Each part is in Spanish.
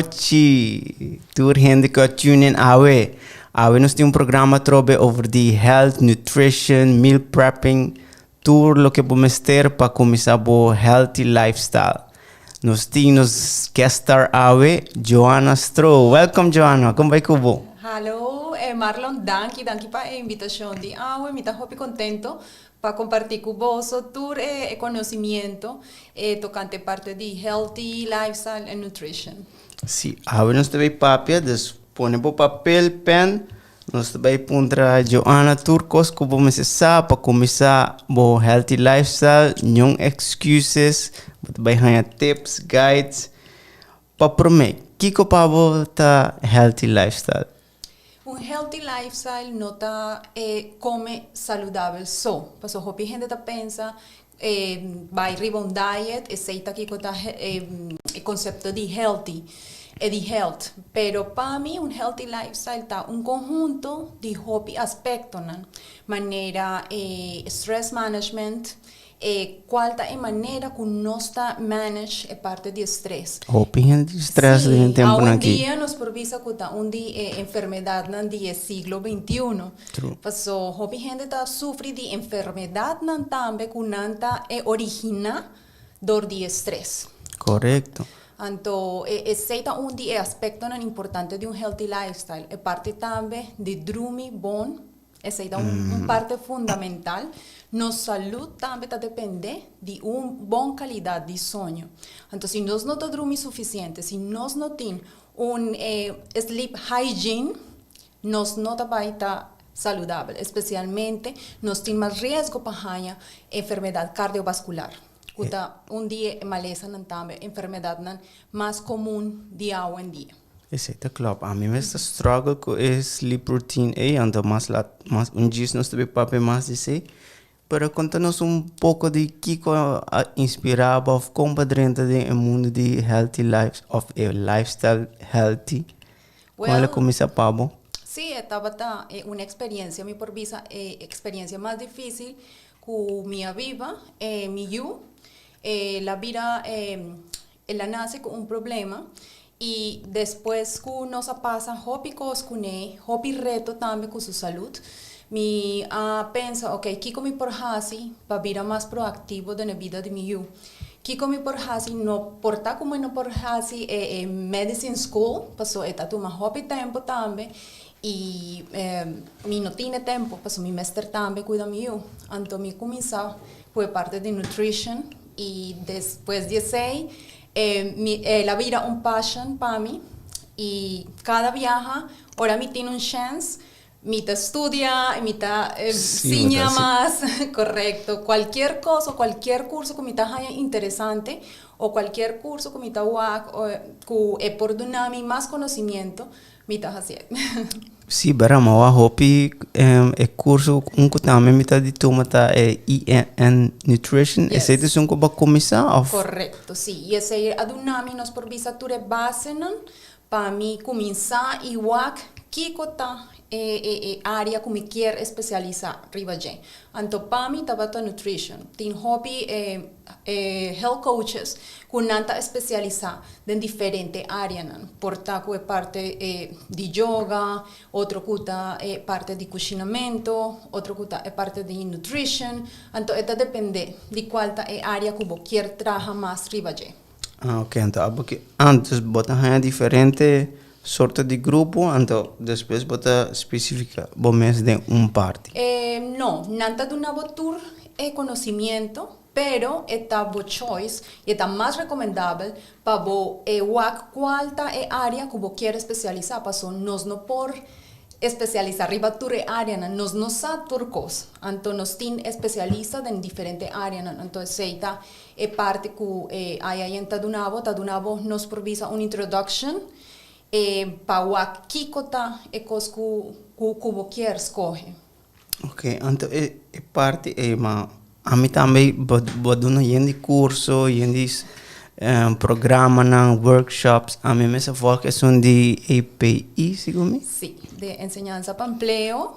noite. Tour gente que tune in Awe. Awe nós tem programa trobe over the health, nutrition, meal prepping. Tour lo que podemos ter para começar bo healthy lifestyle. Nós temos guest star Awe, Johanna Stroo. Welcome Johanna, como vai cubo? Hallo, Marlon, danke para a invitação de Awe. Me tá muito contento para compartir com vos o tour e conhecimento tocante parte de healthy lifestyle and nutrition. Sim, Awe nós também papel, dus põe por papel, pen. Nós também puntra Johanna Turcos que vamos para começar bo healthy lifestyle, não excuses, também ganhar tips, guides. Para prometer, que para tá healthy lifestyle? Healthy lifestyle não tá come saludabel só. Passo hopi gente tá pensa vai riba diet, aceita aqui que tá conceito de healthy. De health, pero para mí healthy lifestyle está conjunto de hobby aspectos, maneira stress management, qual tá maneira que nós está manage parte de stress. Hobby de stress de tempo aqui. aqui. Dia nos provisa que tá de enfermidade no dia siglo XXI. Passo hobby gente tá sofre de enfermidade nan também que nanta origina dor de stress. Correcto. Então, esse é de aspecto importante de healthy lifestyle. É parte também de dormir bom. Essa é parte fundamental. Nossa saúde também depende de boa qualidade de sono. Então, se nós não dormimos suficiente, se nós não temos sleep hygiene, nós não vamos estar saudável. Especialmente, nós temos mais risco para enfermidade cardiovascular. Dia maleza também enfermidade mais comum de hoje em dia. Esse é claro. A mim mesmo struggle com sleep routine então mais dia nós também papel mais dizer, para contar-nos pouco de que inspirava ou como dentro do mundo de healthy life of a lifestyle healthy. Qual é começa para Sim, estava uma experiência, me por visa experiência mais difícil com minha biba, la vida ela nasce com problema e depois que nós passa hobby reto também com sua saúde me pensa que me por fazer para vida mais proativo na vida de meu que me por fazer não portar como não por fazer medicine school passou eta toma hobby tempo também e me não tinha tempo passou me mestre também cuida meu então me começar foi parte de nutrition y después de ese la vida passion para mí y cada viaje ahora me tiene un chance mitad estudia mitad enseña más correcto cualquier cosa cualquier curso que mitad haya interesante o cualquier curso que mitad que por donarme más conocimiento mitad hacer sí, barama hopi curso que também me de tomata EN nutrition esse é um que vai começar correto sim e esse é adunami nos por visa ture base para mim começar e que cota área que me quer especializar ribaje então para mim tava nutrition tem hobby health coaches que nanta especializar em diferente área porta que é parte de yoga outro que é parte de cozinamento outro que é parte de nutrition então это depende de qual é área que você quer trabalhar mais ribaje ok então porque antes botar diferente sorte de grupo, então depois bota específica, vamos de parte. No, nada de una tour conocimiento, pero está bo choice y está más recomendable para bo cuál área que vos quiere especializar, paso nos no por especializar riba tour área, nos no sa turcos, entonces nos tin especialistas en diferentes áreas, entonces esta parte que hay en Tadunabo nos provisa una introduction para kikota cos que quer escolher. Ok, então parte mas a mim também bodo no de curso, de programa na workshops, a mim mesmo foca são de API, segundo? Sim, de enseñanza para empleo.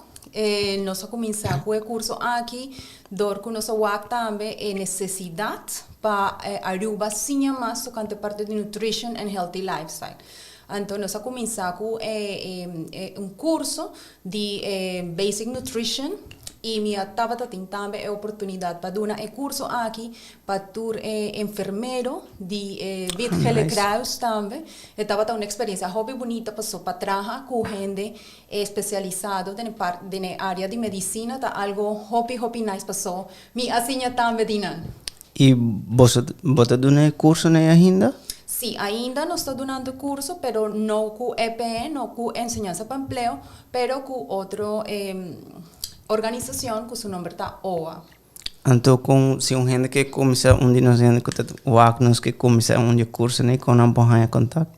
Nós começamos com o curso aqui, dor que nós também necessidade para Aruba sim mais tocante parte de nutrition and healthy lifestyle. Então, nós começamos com um curso de Basic Nutrition e me estava tendo também a oportunidade para dar um curso aqui para tur enfermeiro de Witgele Kruis também. Estava tendo uma experiência hobby bonita passou para trabalhar com gente especializada na área de medicina, tá algo hobby nice passou. Me assim também dinan. E você dá curso na ainda? Sim, ainda não estou dando curso, pero não com EPE, não com enseñanza para empleo, pero com outra organização que seu nome está OA. Então, se um gente que começa nós gente que que começa curso né, com não pode contato.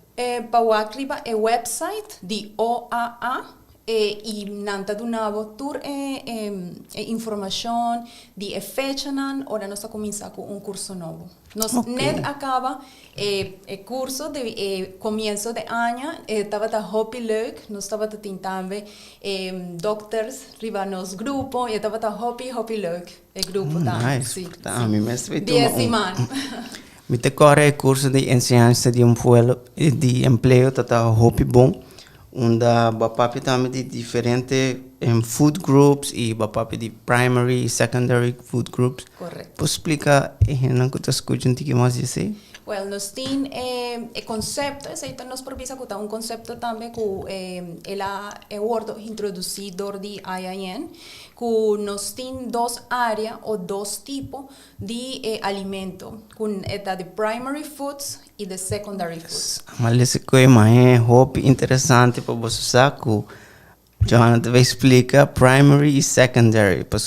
Para o arriba é website de OAA. E nanta do nabo tur informação de fecha nan ora nós começa com curso novo. Nós net acaba curso de começo de ano estava da hobby leuk, nós estava da também doctors riba nos grupo e estava da hobby leuk grupo também. Nice. Sim. Mim mesmo 10 semanas. Me te corre curso de enseñanza de de empleo tá hobby bom. Onde bapapi também de diferentes food groups e bapapi de primary e secondary food groups. Correto. Posso explicar não que tu escuta um que mais dizer? Well, nós temos conceito, esse nos provisa que um conceito também que ela é o introduzido de IIN, que nós temos duas áreas ou dois tipos de alimento, com a de primary foods e de secondary foods. Mas esse coisa é hobby interessante para você saber que Johanna vai explicar primary e secondary, para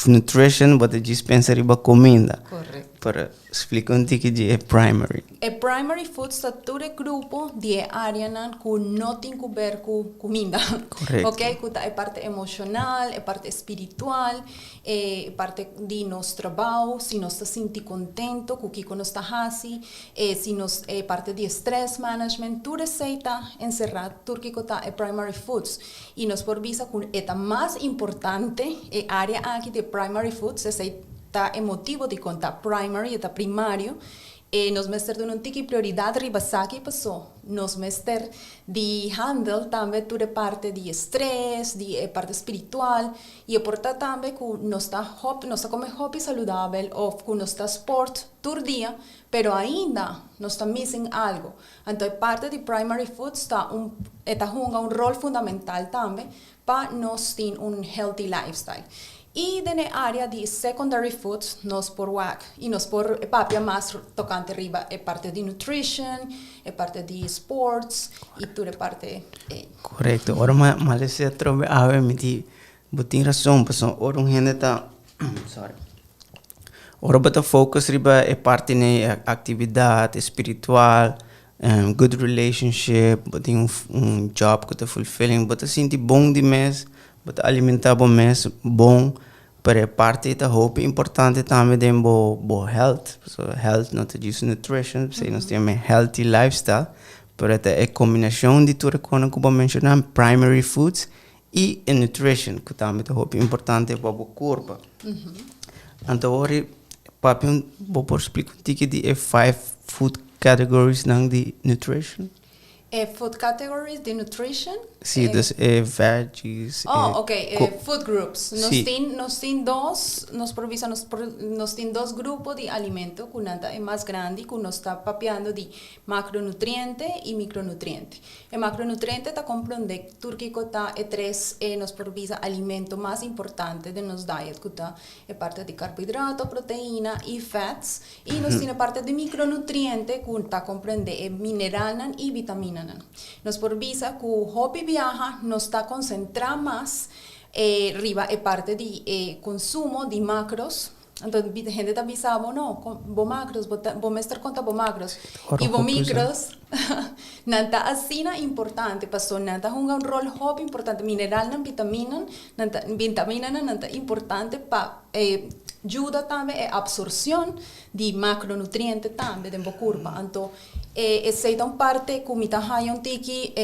nutrition, você dispensa riba comida. Correto. Para explicar um pouco de primary. Primary foods é todo grupo de área que não tem que ver com comida. Correto. Ok? Que é parte emocional, é parte espiritual, é parte de nosso trabalho, se nós estamos sentindo contento com o que nós estamos fazendo, se nós é parte de stress management, tudo receita encerrado, tudo que é primary foods. E nós por visa que é mais importante, a área aqui de primary foods, está emotivo de contar primary, está primário, nos mester de um tiki prioridade ribasaki passou, nos mester de handle também toda parte de estresse, de parte espiritual e é portanto também que nós está como hobby saludabel ou que nós está sport todo dia, pero ainda nós está missing algo. Então parte de primary food está jugando um rol fundamental também para nós ter healthy lifestyle. E na área de secondary foods, nós por WAC, e nós por papia mais tocante riba, é parte de nutrition, é parte de sports, e tudo é parte... Correto. Ora, mas se trove a ver, me di, botin razão, pessoal, ora gente tá, sorry. Ora, bota focus riba é parte na atividade espiritual, good relationship, botin job que tá fulfilling, bota sentir bom de mês, bota alimentar bom mês, bom, para parte da roupa importante também de bo health, so health não é só nutrition, sei nós temos healthy lifestyle, para a combinação de tudo que eu mencionar primary foods e nutrition que também é roupa importante para o corpo. Então agora papi vou explicar um pouco de 5 food categories de nutrition. Food categories de nutrition? Sim, veggies. Food groups. Nós temos dois grupos de alimentos, que nada é mais grande, que nós está papiando de macronutriente e micronutriente. O macronutriente está compreendendo tudo que está nos provisa alimento mais importante de nos diet, que está é parte de carboidrato, proteína e fats, e nós temos parte de micronutriente, que está compreendendo mineral e vitamina. Nos por visa que o hobby viaja nos está concentrado mais riba é parte de consumo de macros. Então a gente está avisando, não, bo macros, bo mestre conta bo macros e bo micros não está assim importante, passou não está jogando um rol hobby importante, mineral não vitamina não está importante para ajuda também a absorção de macronutrientes também dentro do corpo. Então essa é uma parte que me está fazendo que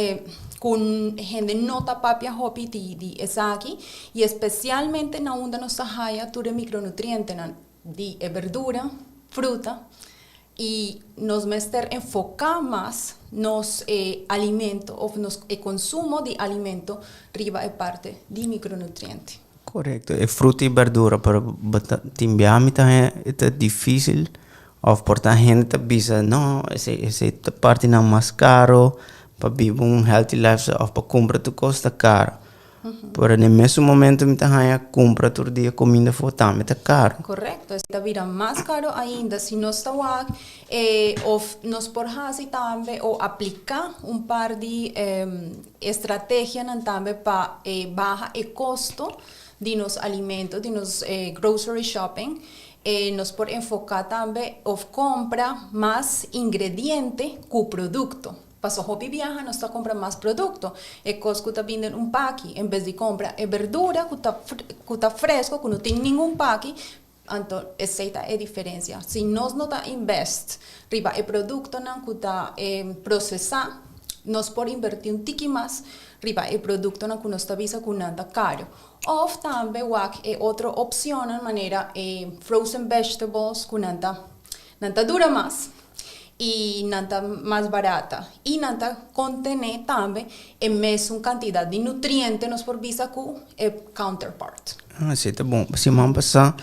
com gente nota papia hobby de essa aqui e especialmente na onde nós está tudo micronutrientes de verdura, fruta e nos mester enfocar mais nos alimento o nos consumo de alimento riba é parte de micronutriente. Correcto. É fruta e verdura, pero timbiami também é difícil. Of porta gente bisa, não, esse parte não mais caro, para viver healthy lifestyle, ou para comprar tu custa caro. Pero no mesmo momento, me tá compra todo dia comida for também tá caro. Correcto, está vira más caro ainda si no está o nos por hasi tambe o aplicar un par de estrategias tambe para baja el costo de los alimentos, de los grocery shopping. Nos por enfocar también of compra más ingrediente que producto. Paso hobby viaja, nos está compra más producto. El Costco está vendiendo un paqui, en vez de compra verdura que está fresco, que no tiene ningún paqui, entonces esa es la diferencia. Si nos no está invest, riba el producto que está procesado, nos por invertir un tiki más, riba el producto que nos está visa que no está caro. O también otra opción en manera frozen vegetables que no dura más y nanta más barata y nanta contiene también en mesma cantidad de nutrientes nos por visa que counterpart. Sim, tá bom. Se man passar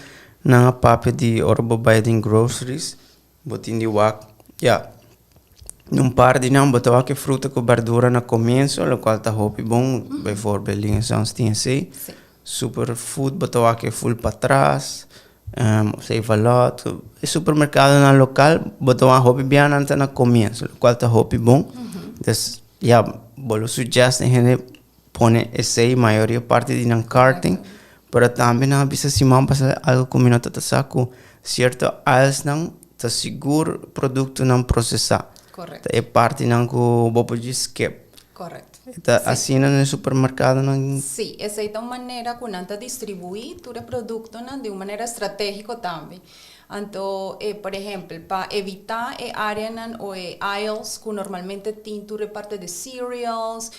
na papel de orbo buying groceries, botin de wak, par de não botar que fruta com verdura no começo, o qual tá hopi bom, bijvoorbeeld lingens TNC, superfood botar que full para trás. Sei valor, o supermercado na local botou uma hobby bem antes na começo, o qual tá hobby bom. Então, bolo suggest gente põe essa maioria parte de na carting, para também na bisa se man passa algo combinado tá saco certo als não tá seguro produto não processar. Correcto. É parte não que vou poder skip. Correcto. Está así en el supermercado, ¿no? Sí, esa es una manera que uno distribuir tu producto de una manera estratégica también. Entonces, por ejemplo, para evitar áreas o aisles que normalmente tienen tu parte de cereals,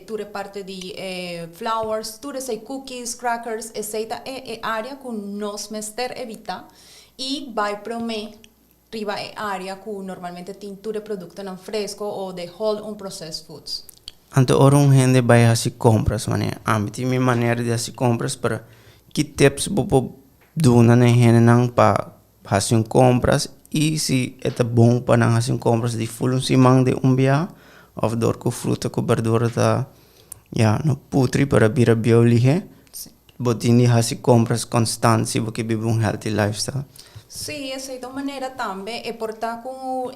tu parte de flowers, tu cookies, crackers, esa es área que nos mester evitar y va a prometer riba área que normalmente tiene tu producto no fresco o de whole unprocessed foods. Então, ora gente vai fazer compras, mané. Tem minha maneira de fazer compras para que tips vou dar na gente não para fazer compras e se é bom para não fazer compras de full simang de dia ou dor com fruta com verdura tá no putri para vir biolihe. Botin de fazer compras constantes se você vive healthy lifestyle. Sí, esa es una manera también. Portar como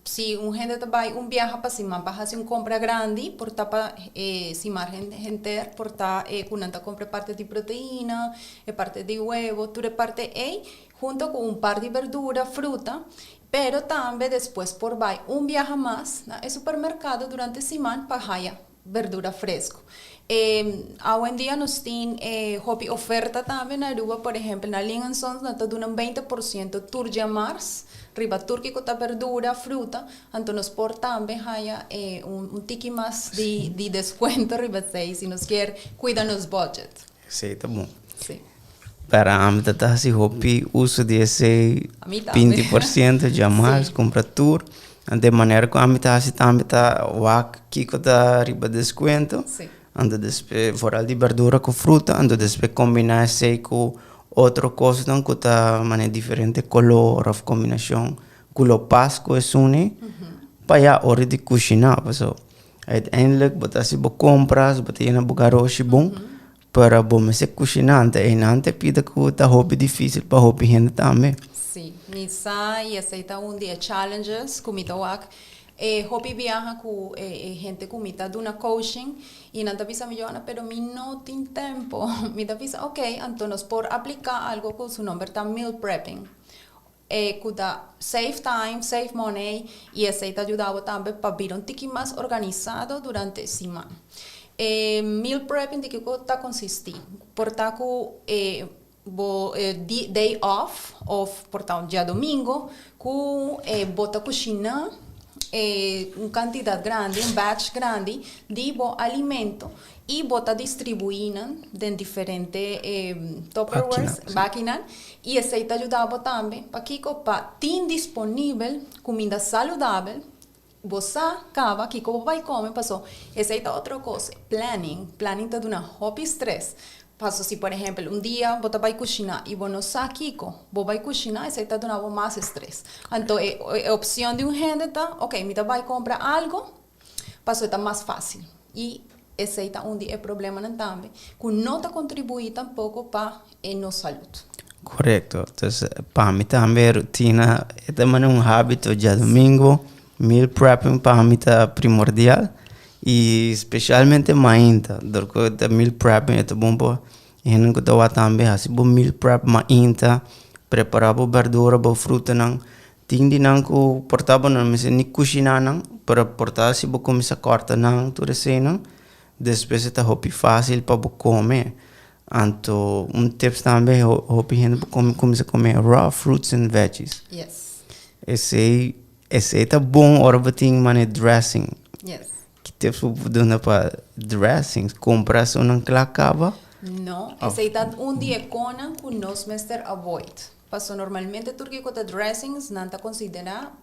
si un gente va un viaje para si más hacer una compra grande, portar para si más gente portar una compra parte de proteína, parte de huevo, tu parte junto con un par de verdura, fruta, pero también después por va un viaje más al supermercado durante semana para haya verdura fresco. Hoy en día nos tienen hobby oferta también en Aruba, por ejemplo, en Alien Sons nos dan un 20% turja mars, riba turqui con verdura, fruta, entonces nos por también haya un tiki más de descuento riba 6 si nos quiere cuidar los budget. Sí, está bom. Sí. Para a mim tá assim hobby uso de esse 20% jamais compra tour. De maneira que a mim tá assim também tá wak kiko tá riba descuento. Sí. Ando después fora de verdura com fruta, ando después combinar esse com outra coisa não que tá mané diferente color of combinação. Color pasco é sune. Para já hora de cozinhar, pessoal. Uiteindelijk botar se bo compras, botar na bugaroshi bom. Para bom se cozinhar, e não te pida que tá hobby difícil para hobby gente também. Sí, nisa y aceita un día challenges kumita wak. Hobby viaja con gente kumita de una coaching y nanta pisa mi Johanna, pero mi no tiene tiempo. Mi ta pisa, ok, entonces por aplicar algo con su nombre está meal prepping. Kuda save time, save money y aceita ayudaba también para vivir un tiki más organizado durante semana. Meal prepping de que está consistir por taco day off portar un día domingo cu bota cocina una cantidad grande, un batch grande de bo alimento y bota distribuinan en diferentes Tupperwares, máquinas y aceita ayudaba también para que para tin disponible comida saludable você acaba que como vai comer passou essa é outra coisa planning tá dando hobby stress passou se por exemplo você vai cozinhar e você não sabe Kiko você vai cozinhar essa tá dando mais stress então é opção de gente tá ok me vai comprar algo passou tá mais fácil e esse é onde é problema também que não está contribui tampouco para a nossa saúde. Correto. Então, para mim também rotina é também hábito de domingo. Meal prepping para mim é primordial. E especialmente mainta. Porque meal prepping é bom para a gente que também assim bom meal prep mainta. Preparar a verdura, a fruta não. Tingdi não que portava não, mas nem cozinhar não. Para portar se você começar a cortar não, tudo assim não. Depois é hobby fácil para comer. Então, tips também é começar a comer raw fruits and veggies. Yes. Esse é bom hora você tem dressing. Yes. Que tips você dá para dressing? Comprar só não acaba? Não, esse é onde é cona que nós mester avoid. Passo normalmente porque com dressings não está considerado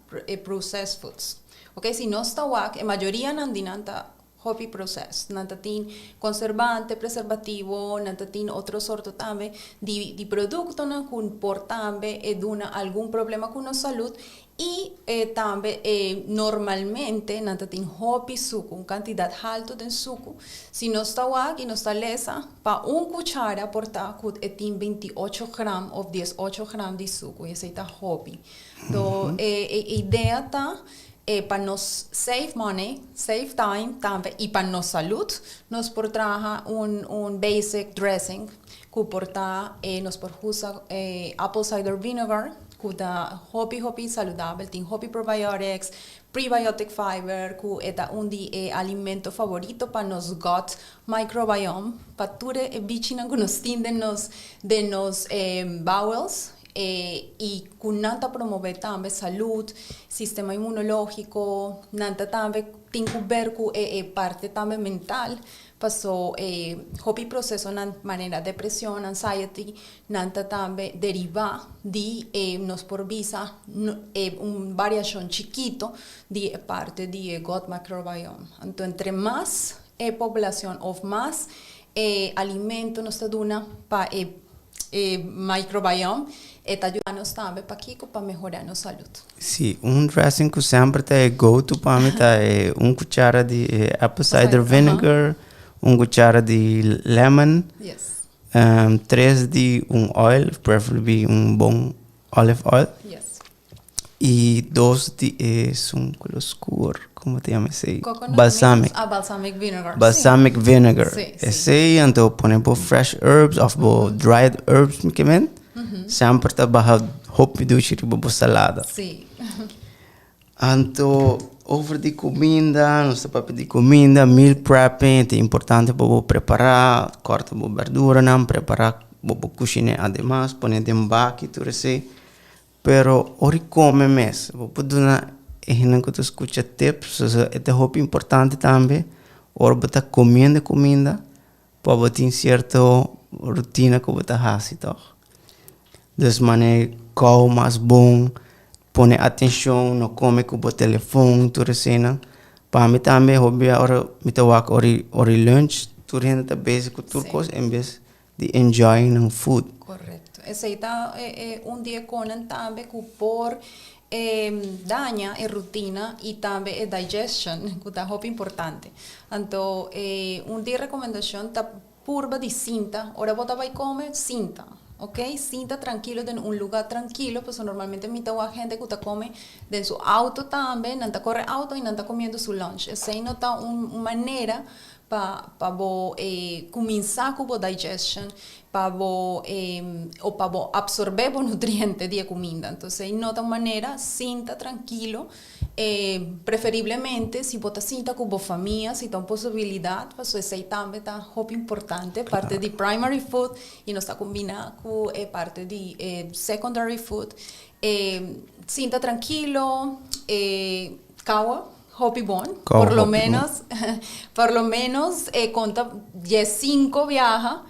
processed foods. Ok, se nós está a maioria não está hobby process, não tem conservante, preservativo, não tem outro sorto também de produto não que por também duna algum problema com a saúde e também normalmente não tem hobby suco, uma quantidade alta de suco. Se nós está aqui, nós está lesa para cuchara portar que tem 28 gramas ou 18 gramas de suco, e esse é hobby. Então, a ideia está para nos save money, save time também e para nos saúde, nós por trabalhar basic dressing que porta nos por usar apple cider vinegar que dá hobby saludabel, tem hobby probiotics, prebiotic fiber que é de alimento favorito para nos gut microbiome, para tudo é bichina que nos tem de nos bowels. E que nanta promover também saúde, sistema imunológico, nanta também tem que ver com parte também mental, passou hobby processo na maneira depressão, anxiety, nanta também deriva de nos por visa variação chiquito de parte de gut microbiome. Então, entre mais população ou mais alimento nos duna para microbiome está ajudando também para melhorar a saúde. Sim, dressing que sempre é go-to para mim é cuchara de apple cider vinegar, cuchara de lemon, Yes. 3 de oil, preferably bom olive oil, Yes. e 2 de escuro, como te chama esse? Balsamic vinegar. Balsamic vinegar. Sí, Esse então põe fresh herbs ou dried herbs, que sempre está barra hop do tipo salada. Sim. Então, over de comida, nossa papel de comida, meal prepping, é importante para preparar, corta a verdura, não preparar, para cozinhar además, pôr em embaque, tudo assim. Pero, ori come mesmo, para dar, que tu escuta tips, é hop importante também, ora para comendo comida, para ter certa rotina que você faz, então. Dessa maneira, qual mais bom, põe atenção, não come com o telefone, tudo assim. Para mim também, hobby, ora, me toca ori lunch, tudo ainda está básico, tudo coisa, em vez de enjoying o food. Correto. Esse é dia conan também que por daña a rotina e também a digestion, que é muito importante. Então, dia recomendação está purba de cinta, ora você vai comer cinta. Ok, sinta tranquilo en un lugar tranquilo, pues normalmente me a gente que come en su auto también, no está corre auto y no está comiendo su lunch. Esa no está una manera para comenzar con la digestion, para absorber los nutrientes de la comida. Entonces, no está una manera, sinta tranquilo, preferiblemente si vos sinta con vos familia, si tem posibilidad, pues ese también está muy importante, parte de primary food y no está combinado con parte de secondary food. Sinta tranquilo, kawa, hobby bon, por lo menos, conta 5 viaja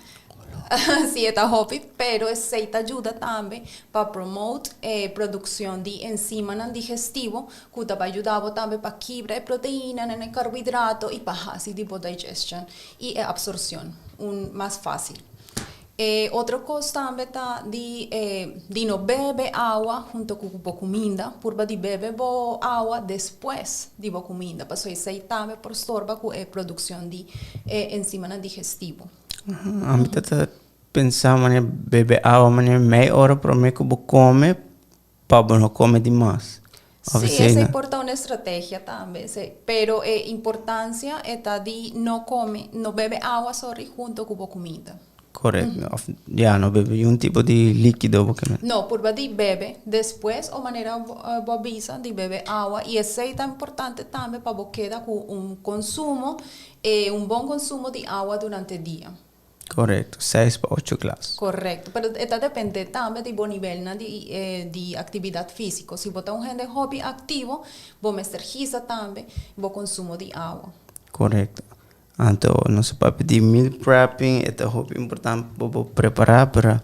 sí, está hobby, pero ese te ayuda también para promote producción de enzimas en el digestivo, que te va a ayudar también para quebrar de proteína en el carbohidrato y para así tipo digestion y absorción más fácil. Otra cosa también está de no beber agua junto con la comida, porque de beber agua después de la comida, para eso también por estorba con la producción de enzimas en el digestivo. A mí está pensando em beber água, mas meia hora para mim que eu come, para não comer demais. Sí, esa importa una estrategia también, sí. Pero importancia está de no bebe agua, sorry, junto con la comida. Correto. Já, não bebe um tipo de líquido. Porque... No, por de bebe después o manera bobisa de bebe agua y eso es tan importante también para que quede con un consumo, un buen consumo de agua durante el día. Correto, 6 para 8 glasses. Correcto, pero esto depende también del buen nivel de actividad física. Si vos un gente hobby activo, vos me energiza también vos consumo de agua. Correto. Então, não se pode pedir meal prepping, é hobby importante para preparar para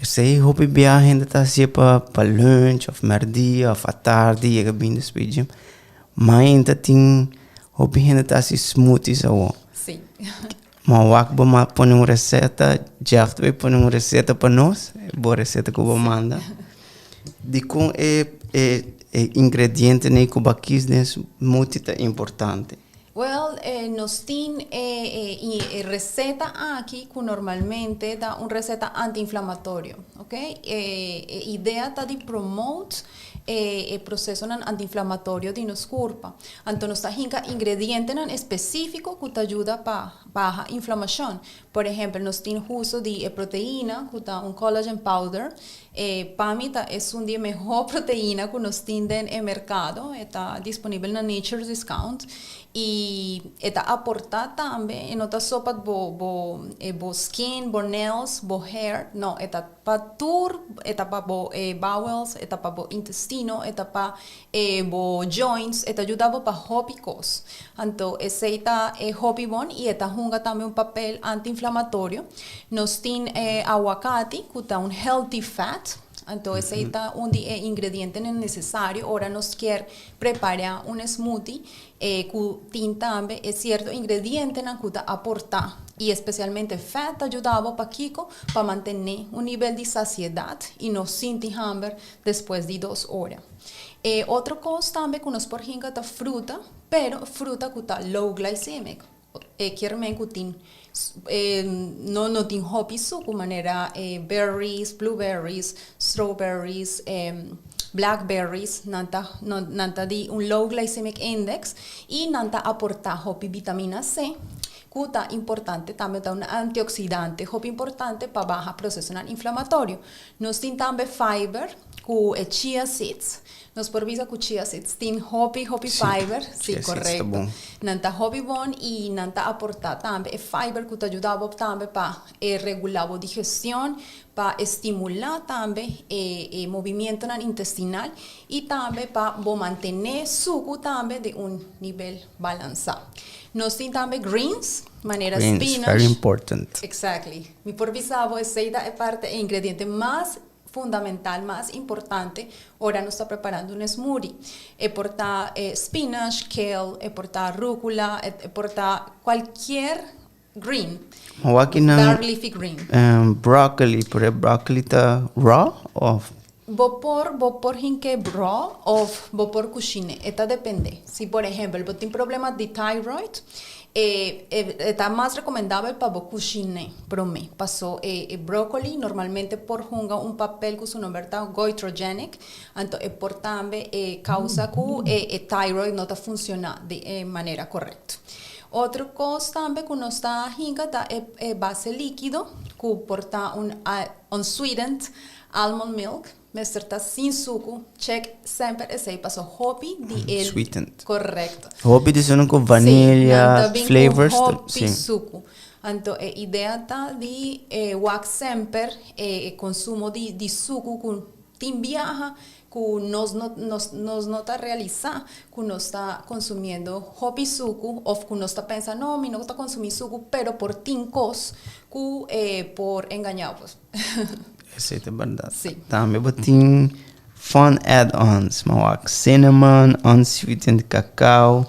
esse hobby viagem ainda está assim para lunch, ou merdia, ou à tarde, e bem despedido. Mas ainda tem hobby ainda está assim smoothies ou. Sim. Mas o que vamos pôr uma receita, já vai pôr uma receita para nós, boa receita que eu vou mandar. De com ingrediente nem com baquis nesse smoothie é importante. Well, nos tiene receta aquí que normalmente da una receta antiinflamatorio, ¿ok? Idea está de promote el proceso antiinflamatorio de nos curpa. Entonces, está ingrediente específico que te ayuda para baja inflamación. Por ejemplo, nos tiene uso de proteína, que está un collagen powder. Para mí es una de las mejores proteínas que nos tienen en el mercado. Está disponible en Nature's Discount. Y está aportada también en otras sopas bo skin, bo nails, bo hair. No, está para tour, está para bowels, está para intestino, está para joints, está ayudado para hobby cos. Entonces, ese está hobby bon y está juega también un papel antiinflamatorio. Nos tiene aguacate, que está un healthy fat. Entonces, ese está un ingrediente necesario. Ahora nos quiere preparar un smoothie que tiene también cierto ingrediente que aporta y especialmente fat ayudaba para Kiko para mantener un nivel de saciedad y no sentir hambre después de 2 horas. Otra cosa también que nos por ejemplo está fruta, pero fruta que está low glycemic. Quiere que tiene no tiene hobby su manera berries, blueberries, strawberries, blackberries, nanta di un low glycemic index y nanta aporta hobby vitamina C, que es importante también da un antioxidante, hobby importante para bajar proceso inflamatorio. Nos tiene también fiber, que chia seeds. Nos provisa con chia seeds. Tiene hobby fiber, sí, correcto. Nanta hobby bon y nanta aporta también fiber que te ayuda también para regular la digestión, para estimular también el movimiento intestinal y también para mantener suco también de un nivel balanceado. Nos tiene también greens, manera spinach. Very important. Exactly. Mi porvisavo es parte el ingrediente más fundamental, más importante. Ahora nos está preparando un smoothie. Porta spinach, kale, porta rúcula, porta cualquier green. Dark leafy green. Broccoli, pero el broccoli está raw o Vopor hinke raw o vopor cucine. Esta depende. Si por ejemplo vos tienes problemas de thyroid, está más recomendable para vos cucine. Pero me pasó brócoli normalmente por junga un papel que su nombre está goitrogenic, entonces por también causa que thyroid no está funciona de manera correcta. Otra cosa también que no está hinga está base líquido que porta un unsweetened almond milk. Está sin suco, check sempre ese paso hobby de el sweetened. Correcto. Hobby de son con vanilla, sí, flavors, sí. Suco. Entonces, idea está de wax sempre consumo de suco con tim viaja que nos nota realizar que nos está consumiendo hopi suco o que nos está pensando, no, mi no está consumiendo suco, pero por tincos que por engañados. Essa é a verdade. Sim. Também botem fun add-ons, mawak cinnamon, unsweetened cacao,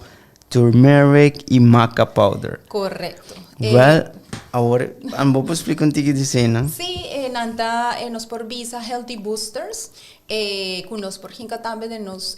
turmeric e maca powder. Correcto. Well, agora, vou explicar contigo de cena. Sí, nanta nos por visa healthy boosters, kunos por hinka tambe de nos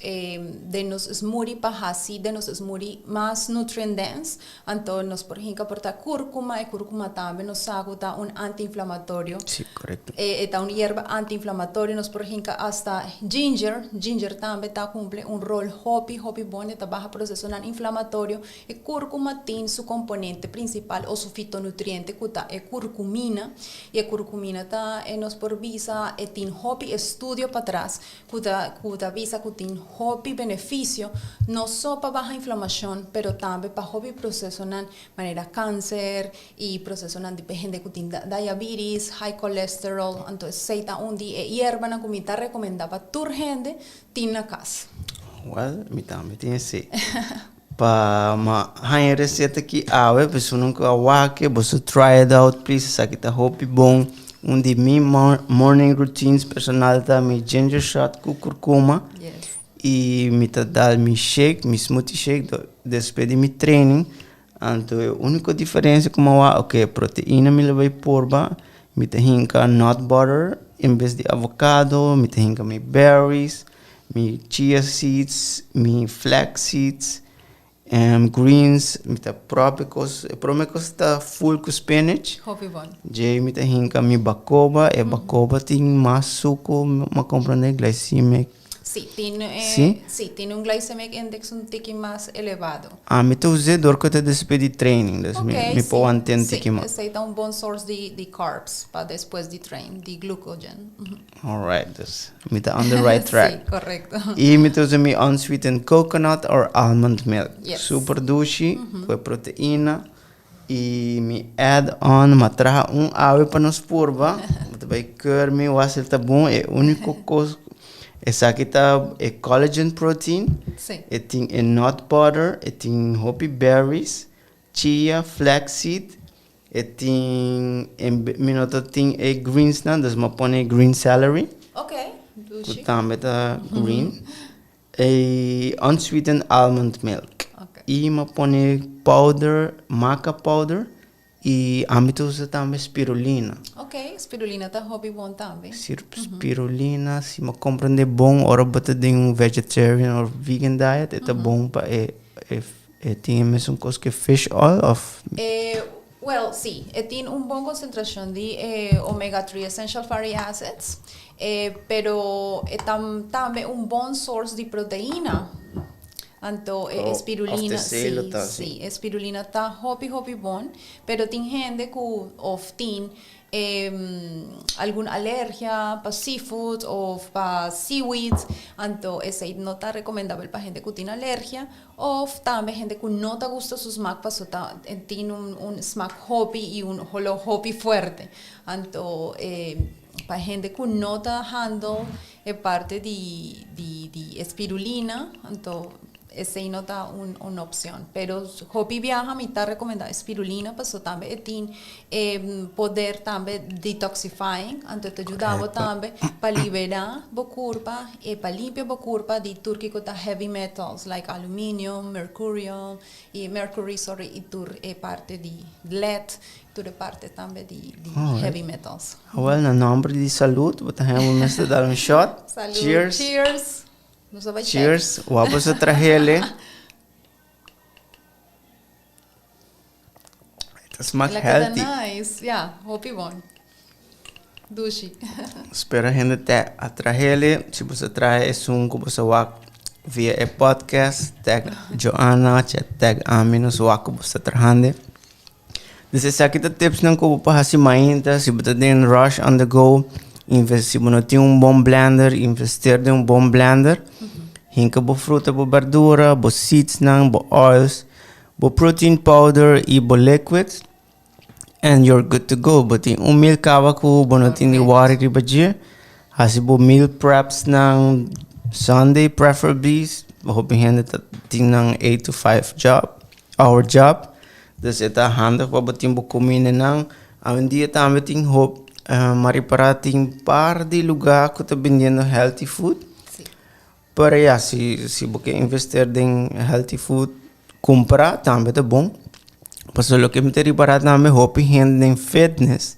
smoothie pahasi, de nos smoothie más nutrient dense, anto nos por hinka porta cúrcuma e cúrcuma tambe nos saguta un anti-inflamatorio. Sí, correcto. Está un hierba anti-inflamatorio, nos por hinka hasta ginger tambe ta cumple un rol hopi bone, ta baja proceso non inflamatorio, e cúrcuma tiene su componente principal o su fitonutriente kuta e curcumina, e curcumina ta nos por visa e tin hopi estudio para atrás kuta visa kutin hopi beneficio no só para baja inflamación pero también para hopi proceso nan manera cáncer y proceso nan de gente kutin diabetes, high cholesterol, entonces seita undi e hierba na comida recomendaba tur gente tin na casa. Well, mi também tem esse. Pa ma hanya receita que awe, pessoa nunca awake, você try it out, please, sa kita hopi bom. De mi morning routines personal tá mi ginger shot com curcuma. Yes. E mi tá dal mi shake, mi smoothie shake, depois de mi training. Então, a única diferença como ok, proteína mi levei porba, mi tá hinka nut butter, em vez de avocado, mi tá hinka mi berries, mi chia seeds, mi flax seeds, greens, mi tá própicos tá full com spinach. Hopi bon. Jay mi tá hinka mi bacoba, bacoba tem mais suco, ma compreende glycemic. Sí, tiene un glycemic index un tiki más elevado. Mi tá usando dorco te después de training, Okay, mi pode entender tiki mais. Sí, é un buen source de carbs para después de train, de glucogen. Alright, mi tá on the right track. Sí, correcto. E mi tá usando mi unsweetened coconut or almond milk. Yes. Super doce, com proteína. E me add-on, me traga ave para nos porba. Você vai querer me wassel tá bom, é único coisa. Essa aqui tá é collagen protein. Sim. Tem nut butter, tem hopi berries, chia, flaxseed, tem minota tem greens na, das ma põe green celery. Ok, Que também tá green. E unsweetened almond milk. Ok. E ma põe powder, maca powder. E a mim usa também spirulina. Ok, spirulina tá hobby bom também. Spirulina, se me compreender bom, ora bota de vegetarian or vegan diet, é bom para tem mesmo coisa que fish oil of. Well, sí, tiene una buena concentración de omega-3 essential fatty acids, pero también un buen source de proteína. Anto espirulina, sí, espirulina está hopi bon, pero tiene gente que often alguna alergia para seafood o para seaweeds, anto ese no está recomendable para gente que tiene alergia, o también gente que no te gusta su smack, paso tiene un smack hopi y un holo hopi fuerte, anto para gente que no está handle parte de espirulina, anto ese no está una opción, pero hopi viaja me está recomendada espirulina, pues también tiene poder también detoxifying, entonces te ayudaba también para liberar bocurpa y para limpiar bocurpa de turquico ta heavy metals like aluminium, mercury y tur parte de lead, tur parte también de heavy metals. Well, na nombre de salud, vamos a dar un shot. Salud. Cheers. Cheers. Cheers. Vamos a traerle. It smells healthy. Nice. Yeah, hope you want. Dushi. Espero a gente a traerle. Se você traz esse que você vai via o podcast, tag Johanna, tag a mim, nos vai que você trazendo. Desses aqui tá tips não que eu vou passar ainda. Se você tem rush on the go, se você tem bom blender, investir em bom blender. Hinka bo fruta, bo verdura, bo seeds nang, bo oils, bo protein powder e bo liquids. And you're good to go. But yung meal kawa ko, bo natin ni water riba dyan. Hasi bo meal preps nang Sunday preferably, hopi gente ting ng 8 to 5 hour job. Dus ita handig pa bating bukumine nang ang dia tama ting hop mariparating par di lugar ko ta vendiendo healthy food. Sí. Pero ya, si você investir em healthy food, comprar também tá bom. Paso lo que me teri para também hopi gente em fitness.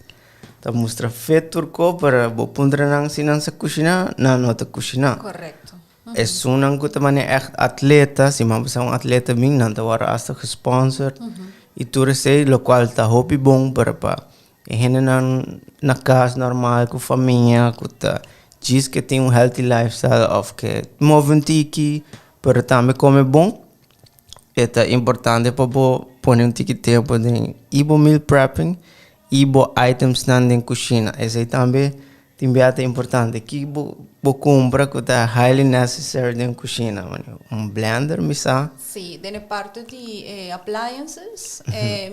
Tá mostra fit turco para bo pundra nang sinang sa kusina na nota kusina. Correcto. Es sunang ko tamane echt atleta, si mabasa un atleta ming nanta wara hasta gesponsord. Y tú recei lo cual tá hopi bom para pa. E gente na casa normal com família, com tá diz que tem healthy lifestyle of que move um tiki, pero também come bom. É importante para pôr um tiki tempo de ibo meal prepping, ibo items na den cozinha. Esse também é importante. Que bo compra que tá highly necessary den cozinha, blender, misa. Sí, de parte de appliances,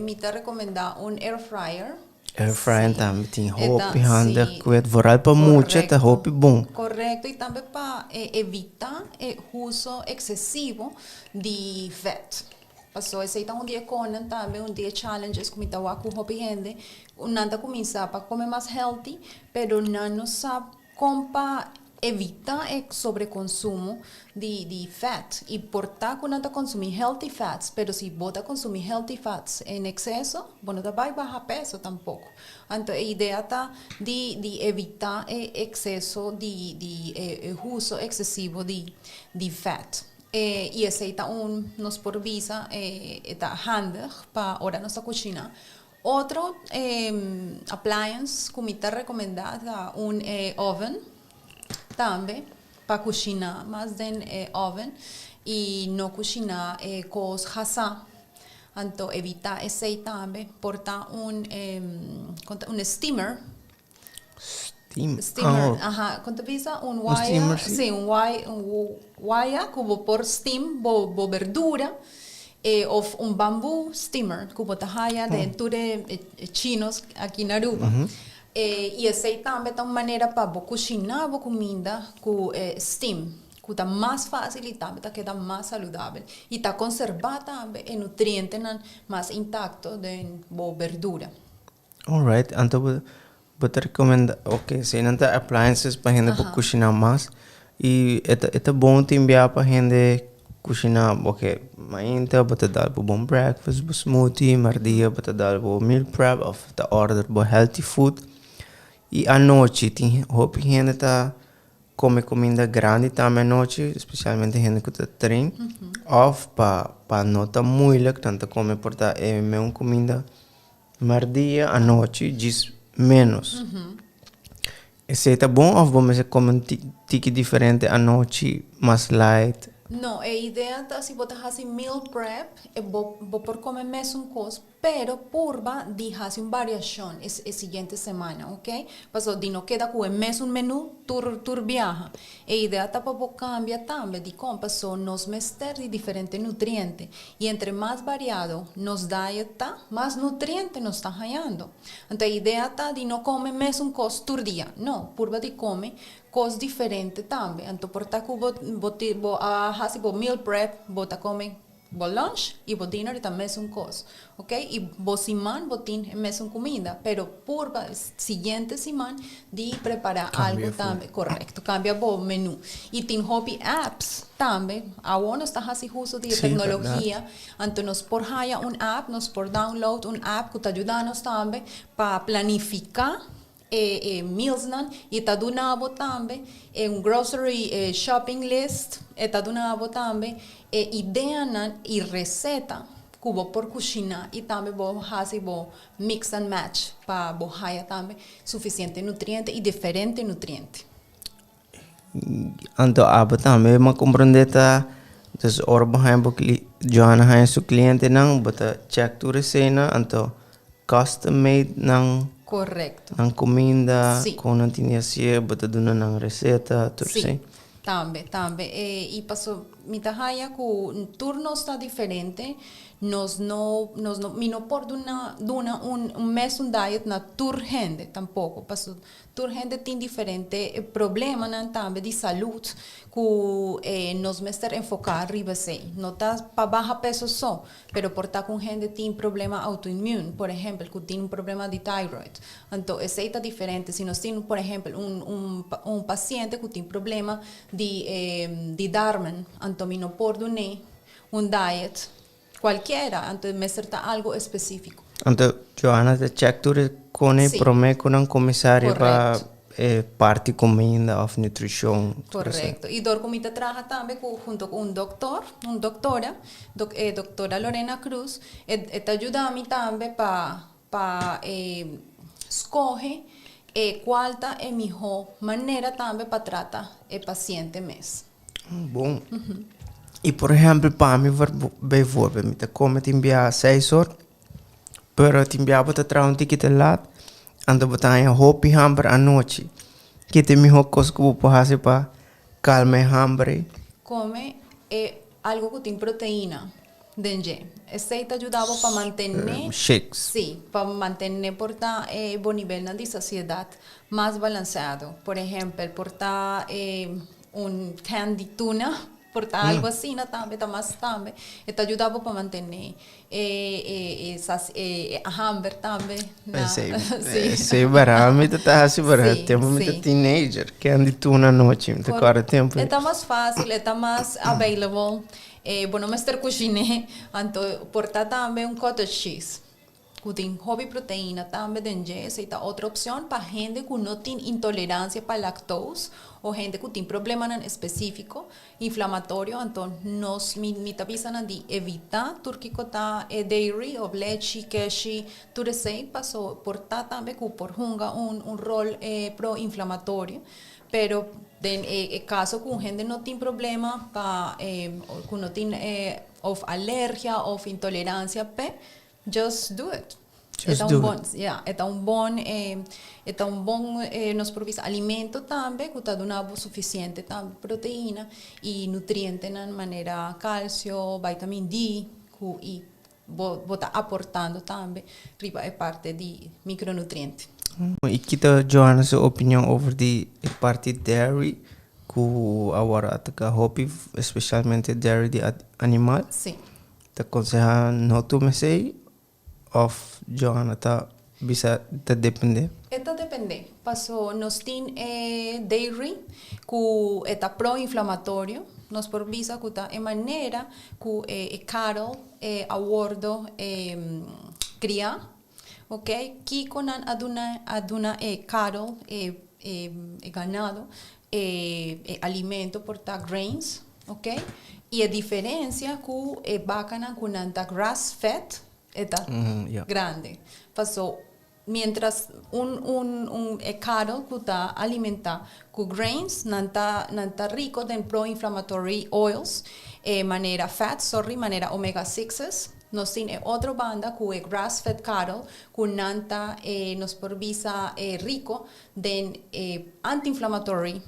me te recomenda un air fryer. Air fryer também tem hopi Eta, handig, sí. que vooral para mucho, tá hopi bom. Correcto, y también para evitar el uso excesivo de fat. Pasó ese un día con también un día challenges como estaba con hopi gente, nada comienza para comer más healthy, pero no sabe cómo evita el sobreconsumo de fat. Y por tanto, no consumir healthy fats, pero si vos consumir healthy fats en exceso, bueno, no vas a bajar peso tampoco. Entonces, la idea está de evitar el exceso de uso excesivo de fat. Y ese está nos provisa, está handig para ahora nuestra cocina. Otro appliance que me recomendada un oven também para cozinhar, mas den oven e não cozinhar com hasa. Então evita esse também, portar um steamer. Steamer, ajá, quando visa wire, sim, wire que por steam, bo verdura. Ou bambu steamer, que bota raia dentro de chinos aqui na Aruba. E esse também é uma maneira para cozinhar a comida com steam, que está mais fácil e também está mais saudável. E está conservado também o nutriente mais intacto da verdura. Alright, então você recomenda, ok, se não tem appliances para gente para cozinhar mais, e é bom te enviar para gente cozinhar, ok, mainta, você dar para bom breakfast, para smoothie, mardia, você dar para meal prep, ou você order para healthy food. E à noite, tem hope gente tá come comida grande também à noite, especialmente gente que tá trein, ou para não tá muito, tanto come portar mesmo comida mardia à noite, diz menos. Esse tá bom ou vamos comer um tique diferente à noite, mais light? Não, a ideia é se você faz meal prep, vou por comer mesmo coisa, pero purba de fazer uma variação a seguinte semana, ok? Passou de não queda com o mesmo menu, tur viaja. A ideia é para cambiar também de como passou nos mestres de diferentes nutrientes. E entre mais variado nos dieta, mais nutrientes nos está ganhando. Então a ideia é de não comer mesmo coisa tur dia, não, purba de comer coisas diferentes também. Então por taco vou fazer meal prep, vou comer bo lunch e bo dinner também mesmo coisa, ok? E bo semana bo tin mesmo comida, pero por seguinte semana de preparar algo também, correto? Cambia bo menu. E tem hobby apps também. Agora está fazendo uso de tecnologia, então nos por haya app, nos por download app que está ajudando também para planificar meals e está dando também grocery shopping list, está dando também ideia e receita que vou por cozinhar e também vou fazer mix and match para ter também suficiente nutriente e diferente nutriente. Então, também uma compreendeta, dus orba Johanna hai su cliente nang bota check tu resena, então custom made nang Correcto. Ang comida, Sim. kung não tinha siya, bota doon ng reseta, Sim, também. E passou mi tajaya ku turno está diferente, mi no por un mes un diet na tur gente tampoco, paso tur gente tiene diferente problema nan tambe de salud ku nos mester enfocar arriba sei, no ta pa baja peso só, pero por ta con gente tiene problema autoinmune, por ejemplo, que tiene un problema de thyroid, entonces ese está diferente, si nos tiene, por ejemplo, un paciente que tiene problema de darmen, entonces mi no por un diet cualquiera, entonces me serta algo específico. Entonces, Johanna, te check tu con el Sí. prome con un comisario para Correcto. parte comida of nutrition. Correcto. Y Dor Comita trabaja también junto con un doctora, doctora Lorena Cruz, te ayuda a mí también para escoger cuál es mi mejor manera también para tratar el paciente mes. Bom. E, por exemplo, para mim, bijvoorbeeld, met de komen enviar 6 horas, pero te enviava te trazer um ticket lá, ando botar em hopi hambre à noite. Que tem melhor coisa que eu posso fazer para calmar hambre. Come algo que tiene proteína dentro. Este te ayudaba para mantener Shakes. sí, para mantener porta buen nivel de saciedad más balanceado. Por ejemplo, porta un candy tuna, porta algo así, no también, más también. Te ayudaba para mantener hambre también. Sei barami te tá assim para Sí, tempo sí. muito teenager que ande tu na noite, te cara tempo. Está más fácil, está más available. Bueno, Mr. Cucine, anto porta también un cottage cheese. Que tiene hobby proteína también dentro. Esa es otra opción para gente que no tiene intolerancia para lactose o gente que tiene problemas en específico inflamatorio. Entonces, mi tapisan de evitar turquicota dairy o leche, queso, turesei pasó porta también que por junga un rol proinflamatorio. Pero en el caso que gente no tiene problema que no tiene of alergia o intolerancia just do it. Just do it. Está un buen nos provee alimento también que está dando suficiente proteína y nutriente de manera calcio, vitamina D y está aportando también riba parte de micronutrientes. E kita Johanna sua opinião over die parte dairy que agora ataca hobby, especialmente dairy de animal. Sí. Te aconseja não tomar sei of Johanna tá bisa te depende. Esto depende. Pasó, nos tiene dairy que está proinflamatorio, nos provisa que está en manera que cattle abordo cría, ok, que con aduna cattle ganado alimento por ta grains, ok, y a diferencia que bacana con anta grass fed está Yeah. grande. Pasó mientras un cattle que está alimenta con grains nanta rico en pro-inflammatory oils manera manera omega 6s nos tiene otra banda que es grass fed cattle que nanta nos provisa rico en anti-inflammatory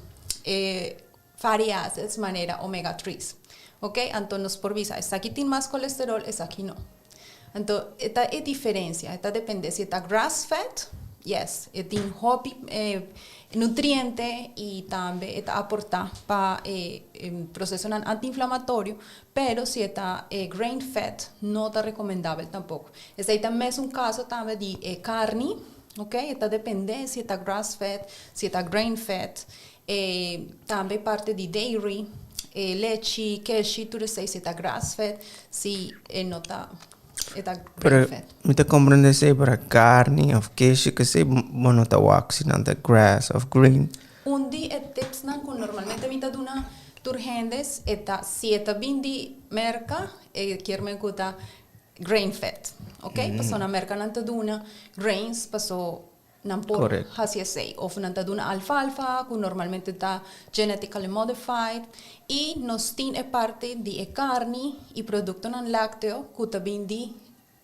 fatty acids manera omega 3, ok, entonces nos provisa esta aquí tiene más colesterol, esta aquí no. Entonces, esta es diferencia, esta depende si está grass fed, yes, tiene hobby nutriente y también está aporta para proceso antiinflamatorio, pero si está grain fed, no está recomendable tampoco. Este también es un caso también de carne, ok, esta depende si está grass fed, si está grain fed, también parte de dairy, leche, queso, tú dices si está grass fed, si no está... Pero me te comprende sei para carne of queijo que sei bueno tá waxing on the grass of green. Un día tips nan kun normalmente mita duna turgendes eta si eta bindi merca kiermen kuta grain fed, ok? Paso na merca nanta duna grains paso nan por hacia sei of nanta duna alfalfa kun normalmente está genetically modified y nos tiene parte de carne y producto non lácteo kuta bindi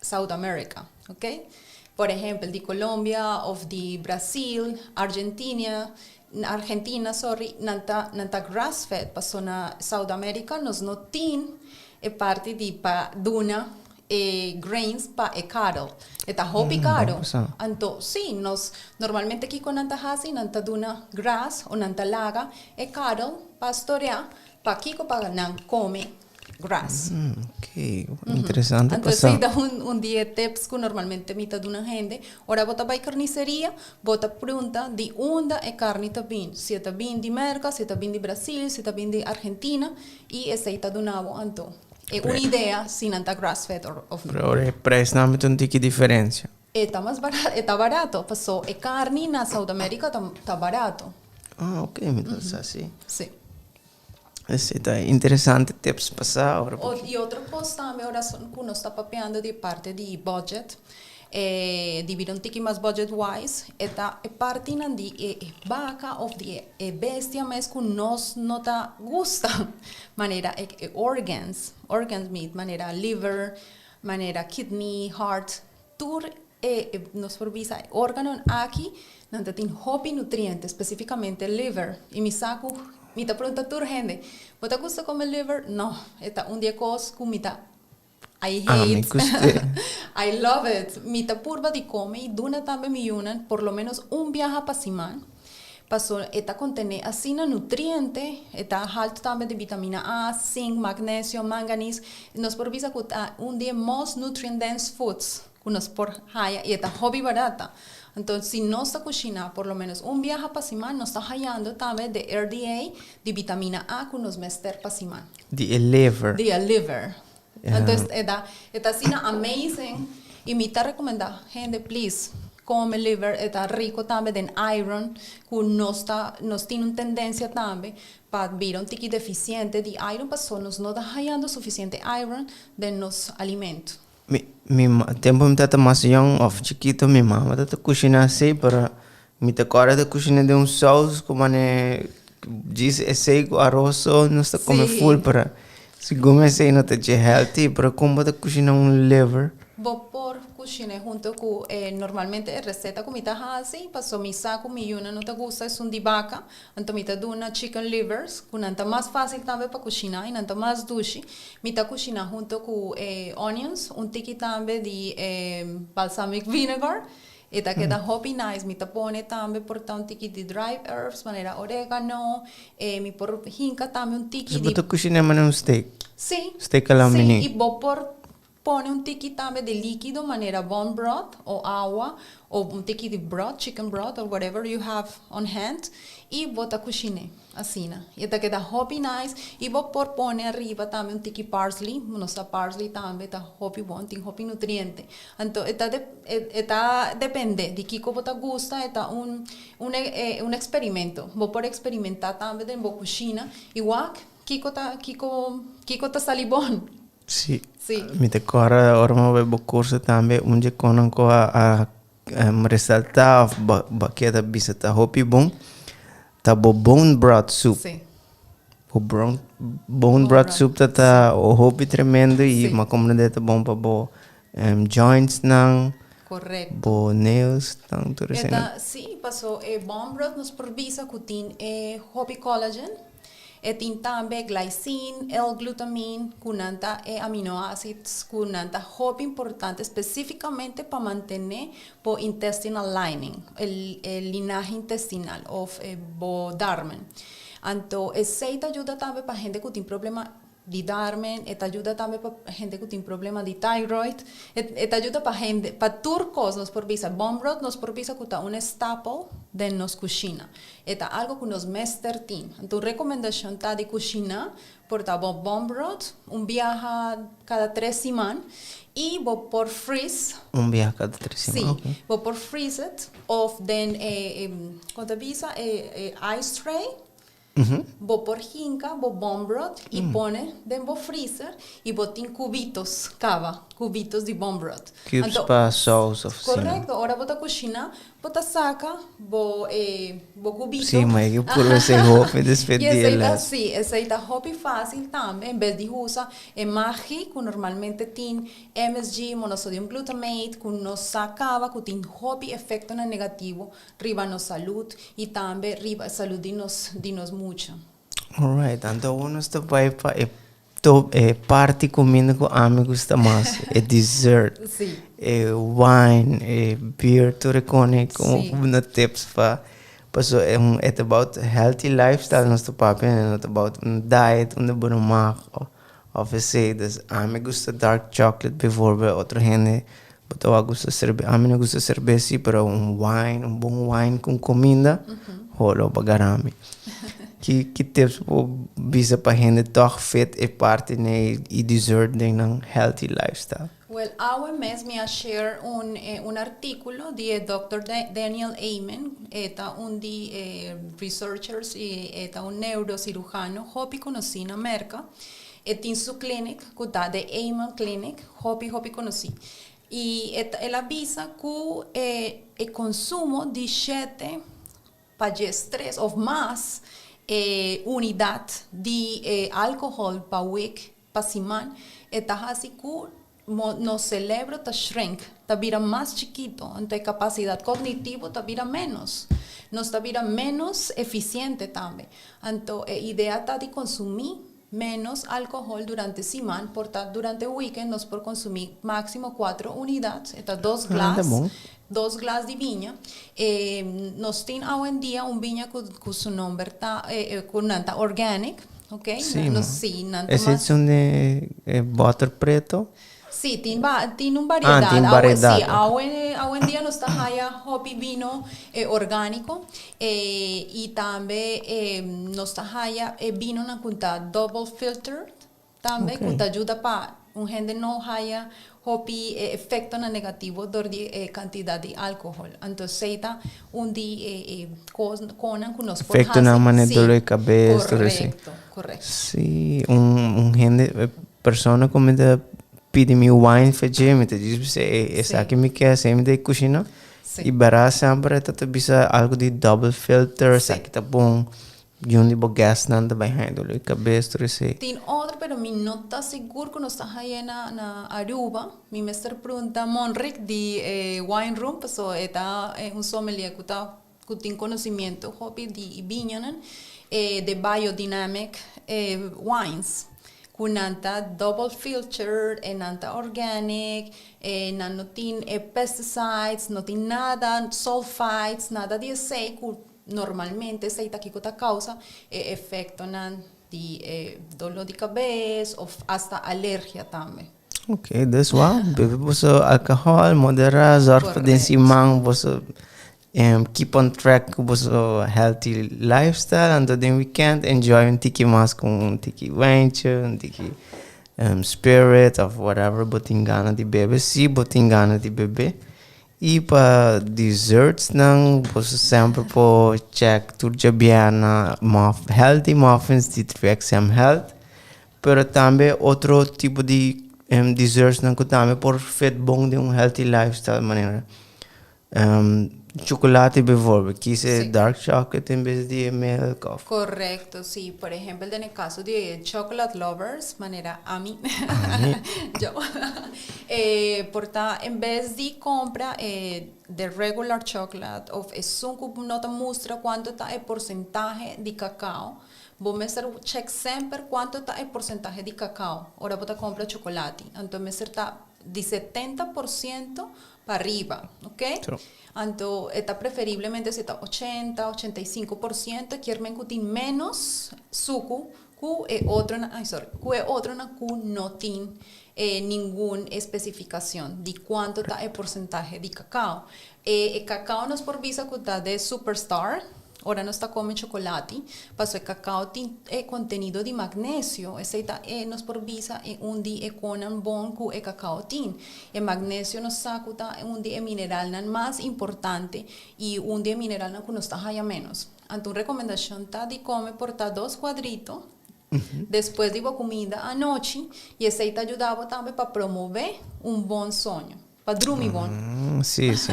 South America, ok? Por ejemplo, de Colombia o de Brasil, Argentina, sorry, nanta grass-fed, pasó na Sudamérica, nos no tin parte de pa duna grains pa cattle. Eta hopi caro. Anto, sí, nos normalmente aquí con nanta hasi, nanta duna grass o nanta laga, cattle, pastorea, pa kiko pa nan come grass. Ok, interesante. Entonces, da un día tips que normalmente mita de una gente. Ahora bota para carnicería, bota pregunta de onda e carne también. Si está bien de América, si está bien de Brasil, si está bien de Argentina, y esa está de nuevo. Entonces, es una idea sin anta grass fed o no. Pero ahora el precio no hay un tiki diferencia. Está más barato, está barato. Pasó, carne en Sudamérica está barato. Ah, ok, entonces así. Sí. Está interesante tips pasar ahora. Y otro cosa también ahora que uno está papeando de parte de budget, dividir un tiki más budget wise, esta parte de vaca o de bestia más que nos no te gusta, manera organs meat, manera liver, manera kidney, heart, tur nos provisa órgano aquí, donde tiene hopi nutrientes, específicamente liver, y mi saco. Me te pregunta tu gente, ¿vos te gusta comer liver? No, esta un día cosa que I hate, I love it. Me te purva de come y duna también me unan por lo menos un viaje para semana. Pasó, esta contiene así nutriente, esta alto también de vitamina A, zinc, magnesio, manganés. Nos provisa que un día más nutrient dense foods, que nos por haya y esta hobby barata. Entonces, si no está cocinando por lo menos un viaje para semana, nos está hallando también de RDA, de vitamina A, que nos mester para semana. De liver. De liver. Entonces, esta así amazing. Y me está recomendando, gente, please, come liver, está rico también de iron, que nos tiene una tendencia también para ver un tiki deficiente de iron, para nos no está hallando suficiente iron de los alimentos. Mi tiempo me tata más young of chiquito mi mamá tata cocina así pero mi te cara de cocina de un sauce como ne dice ese arroz no está come full pero si come ese no te es healthy pero como te cocina un liver Vos por cocina junto con normalmente receta comida así pasó mi saco mi una no te gusta es un de vaca entonces mi te do una chicken livers con anta más fácil también para cocinar y anta más dulce mi te cocina junto con onions un tiki también de balsamic vinegar esta queda hoppy nice mi te pone también por un tiki de dried herbs manera orégano mi por hinca también un tiki de tu cocina manera un steak steak a la mini y vos por pone un tiki también de líquido, manera bone broth o agua, o un tiki de broth, chicken broth, or whatever you have on hand, y bota cocine, así, y esta queda hoppy nice, y vos por pone arriba también un tiki parsley, no está parsley también, está hoppy bon, tiene hoppy nutriente, entonces esta depende de qué como te gusta, está un experimento, vos por experimentar también en vos cocina, igual, kiko ta salibón. Sí. Mi te cara ahora me veo curso también un día conozco a resaltar baqueta bisata hopi bon ta bone broth soup. Sí. Bone broth soup ta o hopi tremendo y ma comunidad bom pa bo joints nang correcto bo nails nang tu resena. Sí, pasó bone broth nos provisa cutin hopi collagen. Tin también glycine, L-glutamine, kunanta aminoácidos, kunanta hop importante específicamente para mantener el intestinal lining, el linaje intestinal of darmen. Entonces, ese ayuda también para gente que tiene problema de darmen, esta ayuda también para gente que tiene problema de thyroid, esta ayuda para gente, para turcos nos provisa, bone broth nos provisa que está un staple de nos cocina, esta algo que nos mester tin. Entonces, recomendación está de cocina, por bone broth, un viaje cada 3 semanas, y vos por freeze. Un viaje cada 3 semanas. Sí, okay. Vos por freeze it, of then, cuando visa, ice tray, vos por hinca, vos bone broth y pone dentro freezer y vos tin cubitos de bone broth. Cubes para sauce of correcto, ahora vos te cocina bota saca, bo cubito. Sim, mas eu por esse roupa e Y despedir aceita, las. sí, aceita hobby fácil también, en vez de usar magi, que normalmente tiene MSG, monosodium glutamate, que nos sacaba, que tiene hobby efecto negativo, riba nos salud, y también riba salud dinos mucho. Alright, então nós vai para parte comida que a mim gosta mais, é dessert, Sí, é wine, é beer, tu reconhece como sí, na tips para so é about healthy lifestyle nós papo é about diet onde bom mag of say das a mim gosta dark chocolate bijvoorbeeld outra gente but eu gosto cerveja a mim não gosta cerveja para wine bom wine com comida rolo bagarami que tips po bisa pa gente toch fit e parte ne e dessert de ng healthy lifestyle. Well, ahora mes me a share un artículo de Dr. Daniel Amen, eta un de researchers y eta un neurocirujano, hopi conocí en América, en su clinic, kuta de Amen Clinic, hopi conocí. Y él avisa que el consumo de 7 para 3 o más unidad de alcohol para week, para semana, está así que no cerebro ta shrink, ta vira más chiquito, entonces capacidad cognitiva ta vira menos, nos ta vira menos eficiente también. Entonces, idea ta de consumir menos alcohol durante semana, por durante weekend nos por consumir máximo 4 unidades, estas 2 glas, 2 glas de viña. Nos tiene hoy en día un viña con su nombre está con nanta organic, ¿ok? Sí, sí, nanta ese más. es un butter preto. Sí, tiene una variedad. Tiene variedad. Sí, hoy en día nos está haya hobby vino orgánico y también nos está haya vino una cuenta double filter también que te ayuda para un gente no haya hobby efecto negativo de cantidad de alcohol. Entonces está un día con que nos Efecto na maneira de dolor de cabeça, correcto. Sí, gente persona comenta pede mi wine fece me te diz essa que me quer sempre de cozinha e bara sempre tá bisa algo de double filter sabe que tá bom e onde bo gas não tá bem dolor de cabeça rece. Tem outro, pero mi no está seguro que não está aí na Aruba. Mi mestre pergunta Monric de wine room, so está um sommelier que tem conhecimento hobby de vinha, de biodynamic wines. Kunanta double filter, nanta organic, não tem pesticides, não tem nada, sulfites, nada de sei que normalmente sei que causa efeito de dolor de cabeça ou hasta alergia também. Ok, that's why bebe você alcohol moderar zorg para simang você keep on track with a healthy lifestyle and then we can't enjoy un tiki mas com un tiki venture, un tiki spirit of whatever botingana di bebe, si botingana di bebe. E para desserts não, você sempre pode check tudo já bem na healthy muffins de 3XM Health, pero também outro tipo de desserts não que também por fit bom de healthy lifestyle maneira. Chocolate bijvoorbeeld, kiezen dark chocolate en vez de milk of. Correcto, sí. Por ejemplo, en el caso de chocolate lovers, manera a mí, yo, porta, en vez de compra de regular chocolate, of es un nota muestra cuánto está el porcentaje de cacao. Vos me hacer check siempre cuánto está el porcentaje de cacao. Ahora vos te compra chocolate. Entonces me está de 70% para arriba, ¿ok? True. Entonces, está preferiblemente si está 80, 85%, quieren que tiene menos suco, que otro no tiene ninguna especificación de cuánto está el porcentaje de cacao. El cacao nos por visa que está de superstar. Ahora no está comiendo chocolate, pasó el cacao tiene contenido de magnesio, ese nos por visa un día con un bon que el cacao tiene. El magnesio nos saca un día mineral más importante y un día mineral que nos está haya menos. Entonces, recomendación está de comer por 2 cuadritos después de la comida anoche y ese te ayudaba también para promover un buen sueño. Para dormir bon. Sim, sim.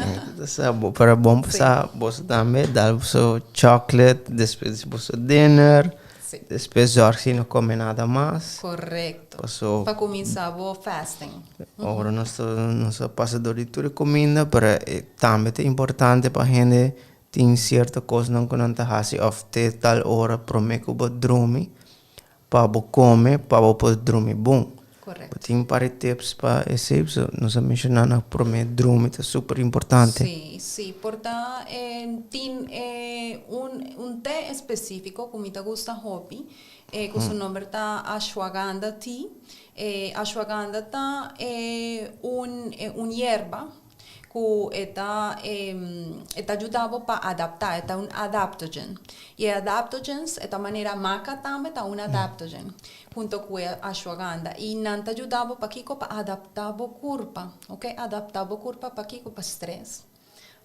Para bom passar, você também dá o seu chocolate, depois o seu dinner, Sí, depois Jorge não come nada mais. correcto. Passou, Para comenzar o fasting. agora nosso passador de tudo comida, para também é importante para a gente tem certa coisa não que não está fazendo, ou ter tal hora para mim que eu vou dormir, para eu comer, para eu poder dormir bom. Correcto. Tem para tips para esse, nós mencionamos para mim dormir é super importante. Sí, sí, porta tiene un té específico, como te gusta hopi, con su nombre está ashwagandha tea. Ashwagandha está un hierba que está ayudado para adaptar, está un adaptogen. Y adaptogens, esta manera maca también está un adaptogen, junto con ashwagandha. Y nanta ayudado para kiko para adaptar o cuerpo, ¿ok? Adaptar o cuerpo para kiko para estrés,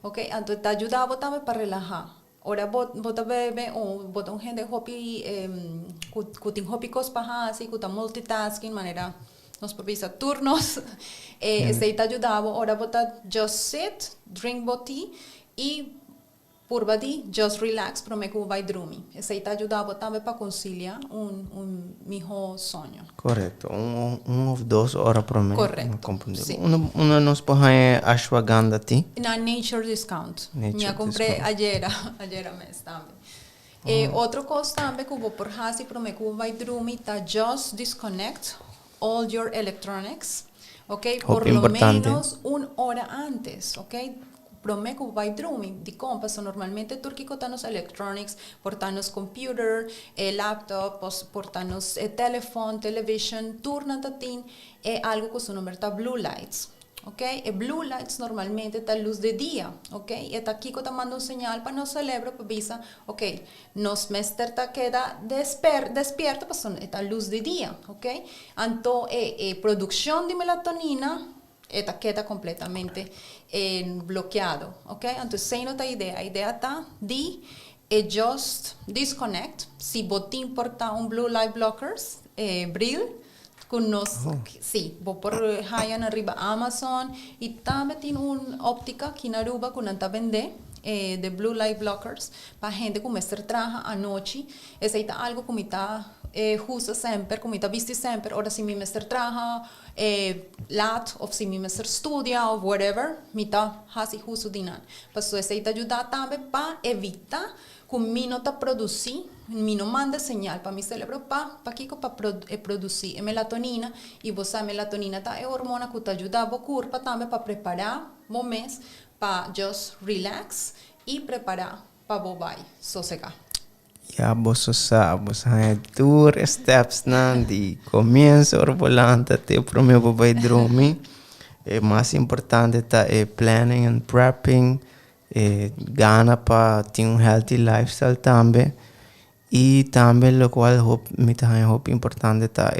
¿ok? Entonces te ayudado también para relajar. Ahora bota bebe o bota un gente hopi, kuting hopi cos paja así, kuta multitasking manera nos provisa turnos. Este te ayudaba. Ahora bota just sit, drink boti y por badi just relax, pero me vai dormir. Este te ayudaba también para conciliar un mejor sueño. Correto. Ou 2 horas para mim. Correcto. Sí. Uma nos põe ashwagandha tea. Na Nature Discount. Nature Me compré Discount. ayer mes también. Otro cosa también que hubo por hasi, pero me vai dormir, ta just disconnect all your electronics, ok? Por lo Importante. menos 1 hora antes, ok? Promeco vai dormir. Di compas, normalmente turquico tanos electronics, portanos computer, laptop, portanos teléfono, television, turna tatin, algo que su nombre está blue lights. ¿Ok? E blue lights normalmente está luz de día, ¿ok? Y está aquí que está mandando un señal para nuestro cerebro, para visa, ¿ok? Nos mester queda despierto, pues son esta luz de día, ¿ok? Entonces, producción de melatonina, esta queda completamente bloqueado, ¿ok? Entonces, se nota idea está de just disconnect, si botín porta un blue light blockers, brill, sí, vou por hayan arriba Amazon y también tiene una óptica aquí en Aruba que nanta vende de blue light blockers para gente que mestre traja a noche. Ese es algo que me está justo siempre, que me está visto siempre. Ahora si mi mestre traja lat o si mi mestre estudia o whatever, me está así justo dinan. Pues ese te ayuda también para evitar que mi no está producir, mi no manda señal para mi cerebro para producir melatonina y vos sabes melatonina es hormona que te ayuda a cuerpo también para preparar momentos para just relax y preparar para bobai sosegar. Ja, você sabe, você tem 2 steps de começo, volante até para mim vai dormir. É mais importante tá planning and prepping, gana para ter healthy lifestyle também. E também o qual me tá importante tá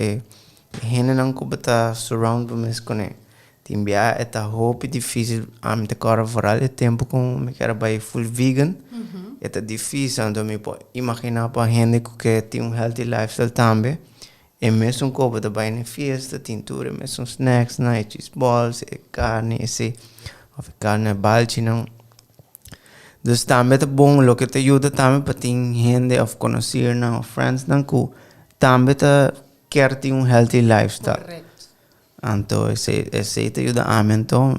gente não que tá surround com ele. Timbia é tá difícil a mim agora varal o tempo com me quero vai full vegan. É difícil então me pode imaginar para gente que tem healthy lifestyle também. E mesmo que tá vai na festa, tem tudo, mesmo snacks, cheese balls, carne, carne balde não. Dus também é bom, o que te ajuda também para ter gente of conhecer, não, friends, não, que também quer ter healthy lifestyle. Correcto. Então, esse te ajuda a mim, então,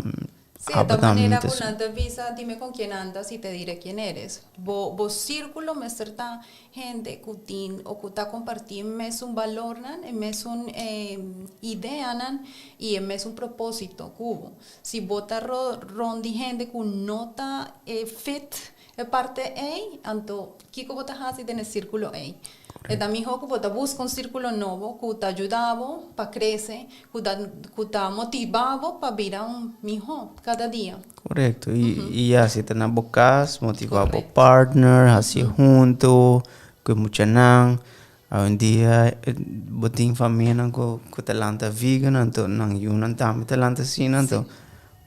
Sí, de esta manera, con antes visa, dime con quién andas y te diré quién eres. Vos círculo, me certa gente que o que está compartiendo un valor, un idea, y un propósito, cubo. Si vos te rondi gente que no está fit, parte A, anto, ¿qué vos te haces en el círculo A? E da mijo que você busca um círculo novo que te ajudava para crescer, que te motivava para virar mijo cada dia. Correto. E assim, tá na boca, motivar o partner, assim, junto, que muita não. Um dia, botin família que talanta vegan, então não yun também talanta assim, então,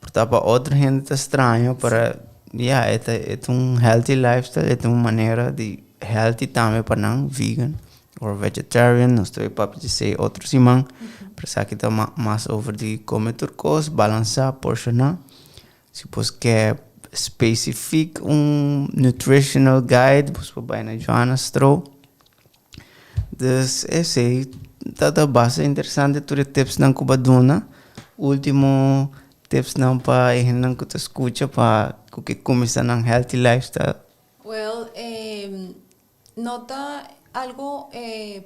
portanto, para outra gente tá estranho para, é healthy lifestyle, é uma maneira de healthy também para não vegan ou vegetarian, não estou para dizer outros irmãos, para saber que está mais over de comer turcos, balançar, porcionar, Se você quer específico nutritional guide, você vai na Johanna Stroo. Dus esse aí tá bastante interessante tudo tips não que baduna. Último tips não para não que tu escuta para que começa num healthy lifestyle. Well, nota algo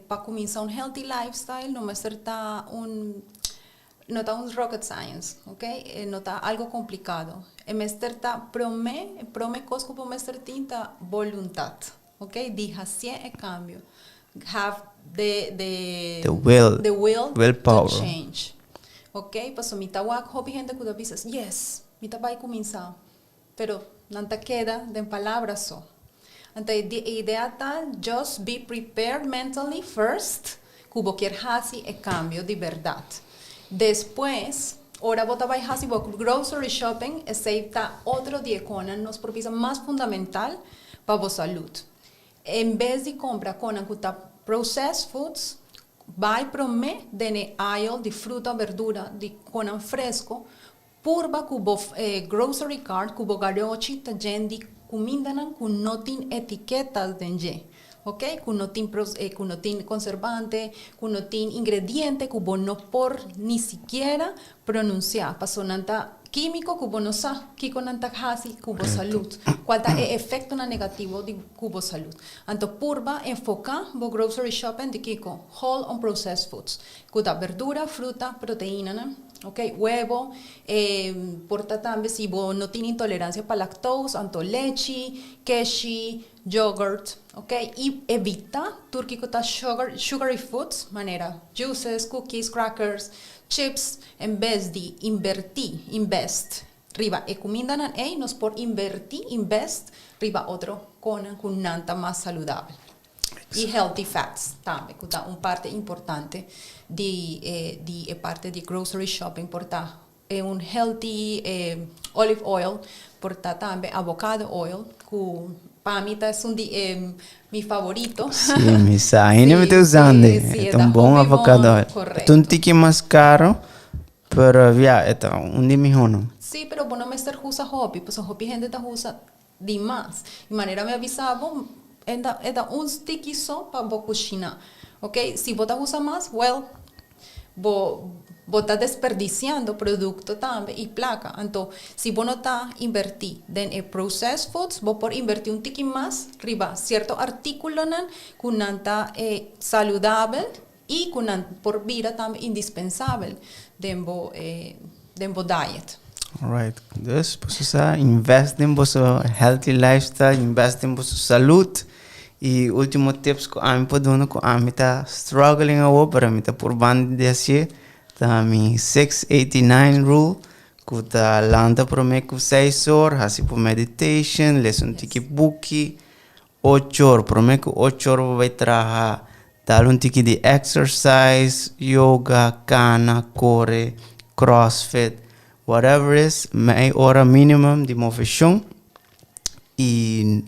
para comenzar un healthy lifestyle, no me trata nota un rocket science, ¿ok? Nota algo complicado. Me trata prome cosco por me tinta voluntad, ¿ok? Dija si e cambio. Have the willpower to change. ¿Ok? Pues mi tawak hobby gente que dices, yes, mi tabay comienza, pero nanta queda de palabras so. Ante idea tal, just be prepared mentally first, cubo quier hasi e cambio de verdad. Después, ahora vota vai hasi grocery shopping, aceita otro día conan nos propisa más fundamental para vos salud. En vez de comprar conan cuta processed foods, vai pro me dene aisle de fruta, verdura, de conan fresco, purba cubo grocery cart, cubo garochi, tajendi, comindanan con notin etiquetas denje. ¿Ok? Con notin conservante, con notin ingrediente, cubo no por ni siquiera pronunciar. Pasonanta químico, cubo no sa, kiko nanta hasi, cubo salud. Cualta efecto na negativo de cubo salud. Anto purba enfoca bo grocery shopping de kiko, whole on processed foods. Kuta verdura, fruta, proteína, ¿ok? Huevo, porta también si vos no tiene intolerancia para lactose, anto leche, keshi, yogurt, ¿ok? Y evita turquicota sugary foods, manera juices, cookies, crackers, chips, en vez de invest, riba e comindanan nos por invest, riba otro con nanta más saludable. Y healthy fats también, que es una parte importante de parte de grocery shopping, porta un healthy olive oil, porta también avocado oil, que para mí es mi favorito. Sí, mi saína me está usando. Es un buen avocado oil. Es un tique más caro, pero ya, es un de mis uno. Sí, pero bueno, me estar usa hobby, pues hobby gente está usa de más. De manera me avisaba, era un sticky so para cocinar. ¿Ok? Si vos usa más, well, vos estás desperdiciando producto también y placa. Entonces, si vos no estás invertir en processed foods, vos por invertir un tiki más, riba, cierto artículo con nanta saludable y con por vida también indispensable dentro diet. Alright, dus você investe em vosso healthy lifestyle, investe em vossa saúde. E último tips que a mim pode dar, que a mim tá struggling agora, para mim tá por banda desse, tá mi 689 rule, que tá landa para mim com 6 horas, assim por meditation, lesson tiki book, 8 horas, para mim que 8 horas vai trabalhar, dar um tiki de exercise, yoga, cana, corre, crossfit, whatever is, meia hora minimum de movição. E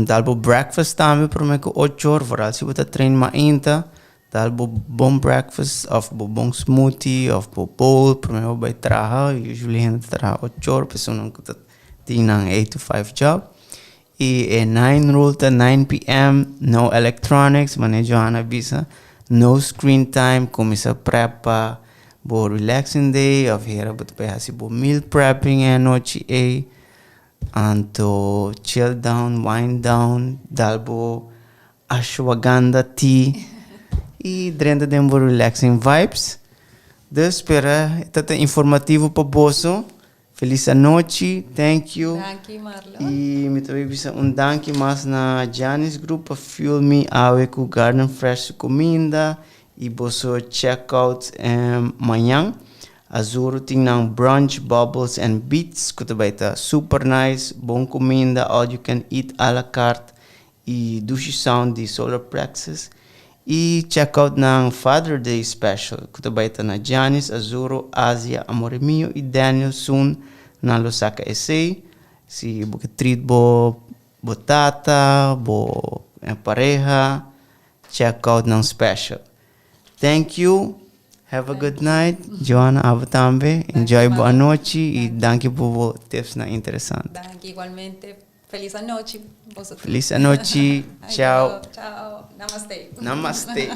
dalbo breakfast também para mim que 8 horas, vooral se você treina mais ainda, dalbo bom breakfast, of bom smoothie, of bowl, para mim vai trabalhar, usually gente trabalha 8 horas, pessoa não que tem um 8 to 5 job. E 9 rule to 9 p.m., no electronics, mané Johanna bisa, no screen time, começa a prepa, bo relaxing day, of here, but vai assim bo meal prepping a noite e anto chill down, wind down, dalbo ashwagandha tea e drenda dembo relaxing vibes. Dus espera, tata informativo para boso. Feliz noite, thank you. Thank you, Marlon. E me também bisa danke mas na Janis Group para Fuel Me Awe com Garden Fresh comida e boso check out manhã. Azuro tem brunch, bubbles and beats, que também tá super nice, bom comida, all you can eat à la carte e Dushi Sound de Solar Plexus. E check out ng Father Day Special, que também tá na Janis, Azuro, Asia, Amore Mio e Daniel soon na Lusaka SA. Si você treat bo tata, bo pareja, check out ng special. Thank you. Have a good night. Johanna, abo também. Enjoy boa noite e danke por tips na interessante. Danke, igualmente. Feliz noite. Feliz noite. Tchau. Tchau. Namaste. Namaste.